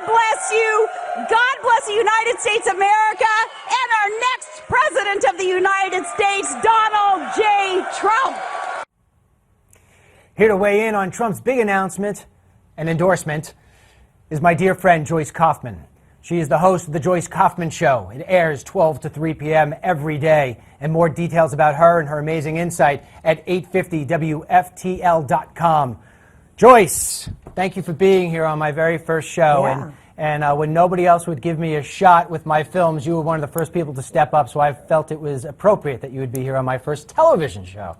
bless you. God bless the United States of America and our next President of the United States, Donald J. Trump. Here to weigh in on Trump's big announcement and endorsement is my dear friend Joyce Kaufman. She is the host of The Joyce Kaufman Show. It airs 12 to 3 p.m. every day. And more details about her and her amazing insight at 850WFTL.com. Joyce, thank you for being here on my very first show. Yeah. And when nobody else would give me a shot with my films, you were one of the first people to step up, so I felt it was appropriate that you would be here on my first television show.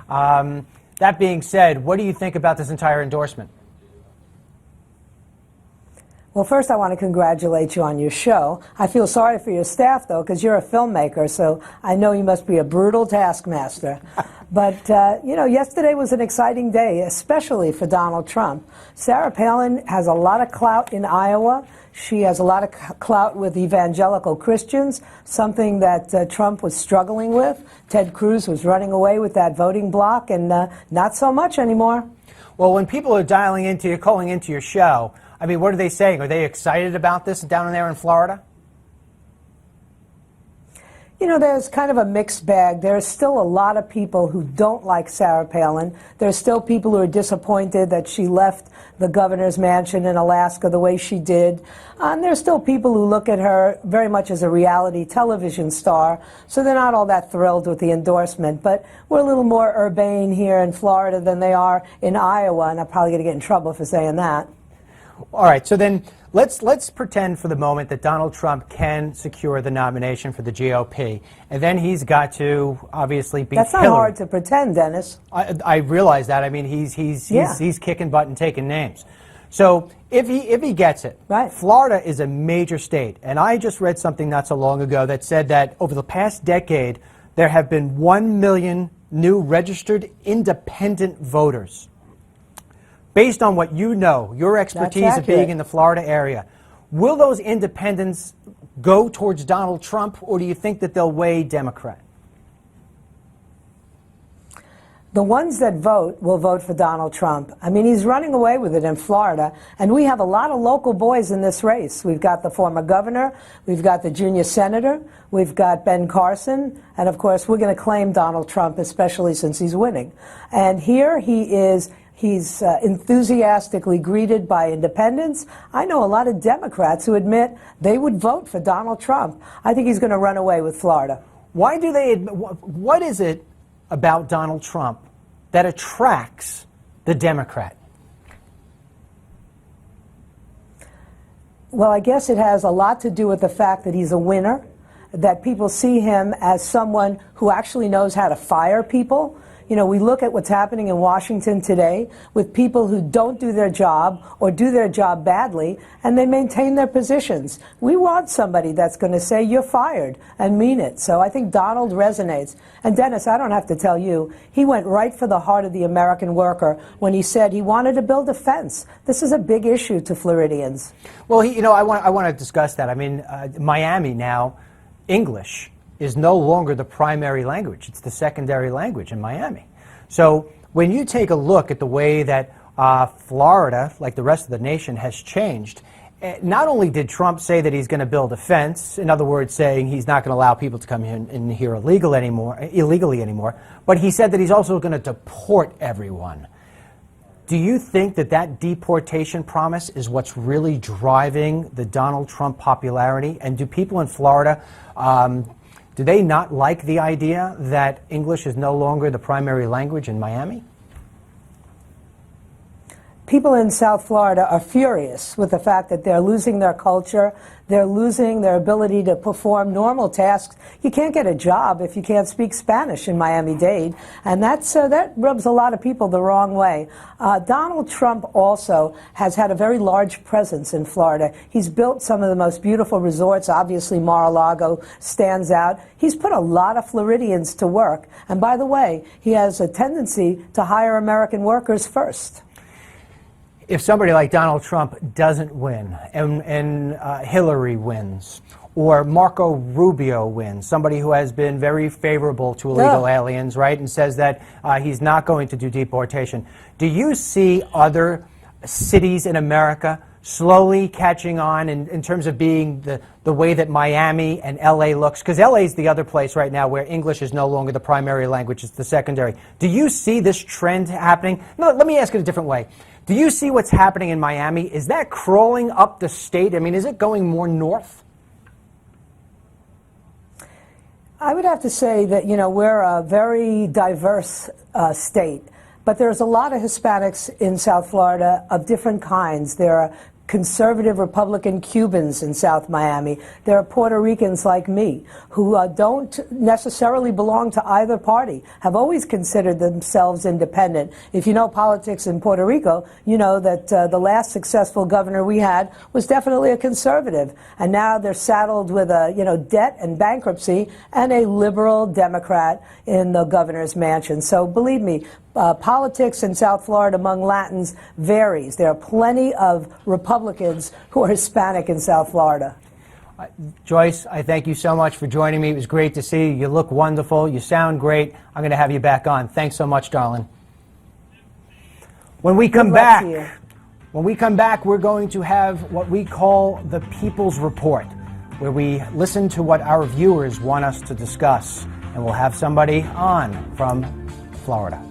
That being said, what do you think about this entire endorsement? Well, first I want to congratulate you on your show. I feel sorry for your staff, though, because you're a filmmaker, so I know you must be a brutal taskmaster. But, yesterday was an exciting day, especially for Donald Trump. Sarah Palin has a lot of clout in Iowa. She has a lot of clout with evangelical Christians, something that Trump was struggling with. Ted Cruz was running away with that voting bloc, and not so much anymore. Well, when people are calling into your show, I mean, what are they saying? Are they excited about this down there in Florida? You know, there's kind of a mixed bag. There's still a lot of people who don't like Sarah Palin. There's still people who are disappointed that she left the governor's mansion in Alaska the way she did. And there's still people who look at her very much as a reality television star, so they're not all that thrilled with the endorsement. But we're a little more urbane here in Florida than they are in Iowa, and I'm probably going to get in trouble for saying that. All right, so then let's pretend for the moment that Donald Trump can secure the nomination for the GOP, and then he's got to obviously beat That's not Hillary. hard to pretend, Dennis. I realize that. I mean, he's kicking butt and taking names. So if he gets it, right. Florida is a major state, and I just read something not so long ago that said that over the past decade there have been 1 million new registered independent voters. Based on what you know, your expertise of being in the Florida area, will those independents go towards Donald Trump, or do you think that they'll weigh Democrat? The ones that vote will vote for Donald Trump. I mean, he's running away with it in Florida, and we have a lot of local boys in this race. We've got the former governor, we've got the junior senator, we've got Ben Carson, and of course we're going to claim Donald Trump, especially since he's winning. And here he is. He's enthusiastically greeted by independents. I know a lot of Democrats who admit they would vote for Donald Trump. I think he's going to run away with Florida. What is it about Donald Trump that attracts the Democrat? Well, I guess it has a lot to do with the fact that he's a winner, that people see him as someone who actually knows how to fire people. You know, we look at what's happening in Washington today with people who don't do their job or do their job badly, and they maintain their positions. We want somebody that's going to say, you're fired, and mean it. So I think Donald resonates. And Dennis, I don't have to tell you, he went right for the heart of the American worker when he said he wanted to build a fence. This is a big issue to Floridians. Well, I want to discuss that. I mean, Miami now, English is no longer the primary language. It's the secondary language in Miami. So when you take a look at the way that Florida, like the rest of the nation, has changed, not only did Trump say that he's going to build a fence, in other words, saying he's not going to allow people to come in here illegally anymore, but he said that he's also going to deport everyone. Do you think that that deportation promise is what's really driving the Donald Trump popularity? And do people in Florida, do they not like the idea that English is no longer the primary language in Miami? People in South Florida are furious with the fact that they're losing their culture, they're losing their ability to perform normal tasks. You can't get a job if you can't speak Spanish in Miami-Dade, and that rubs a lot of people the wrong way. Donald Trump also has had a very large presence in Florida. He's built some of the most beautiful resorts. Obviously, Mar-a-Lago stands out. He's put a lot of Floridians to work, and by the way, he has a tendency to hire American workers first. If somebody like Donald Trump doesn't win, and Hillary wins, or Marco Rubio wins, somebody who has been very favorable to illegal aliens, right, and says that he's not going to do deportation, do you see other cities in America slowly catching on in terms of being the way that Miami and LA looks? Because LA is the other place right now where English is no longer the primary language, it's the secondary. Do you see this trend happening? No, let me ask it a different way. Do you see what's happening in Miami? Is that crawling up the state? I mean, is it going more north? I would have to say that, we're a very diverse state, but there's a lot of Hispanics in South Florida of different kinds. There are conservative Republican Cubans in South Miami. There are Puerto Ricans like me who don't necessarily belong to either party, have always considered themselves independent. If you know politics in Puerto Rico, you know that the last successful governor we had was definitely a conservative. And now they're saddled with debt and bankruptcy and a liberal Democrat in the governor's mansion. So believe me, politics in South Florida among Latins varies. There are plenty of Republicans who are Hispanic in South Florida. Joyce, I thank you so much for joining me. It was great to see you. You look wonderful. You sound great. I'm going to have you back on. Thanks so much, darling. When we come back, we're going to have what we call the People's Report, where we listen to what our viewers want us to discuss. And we'll have somebody on from Florida.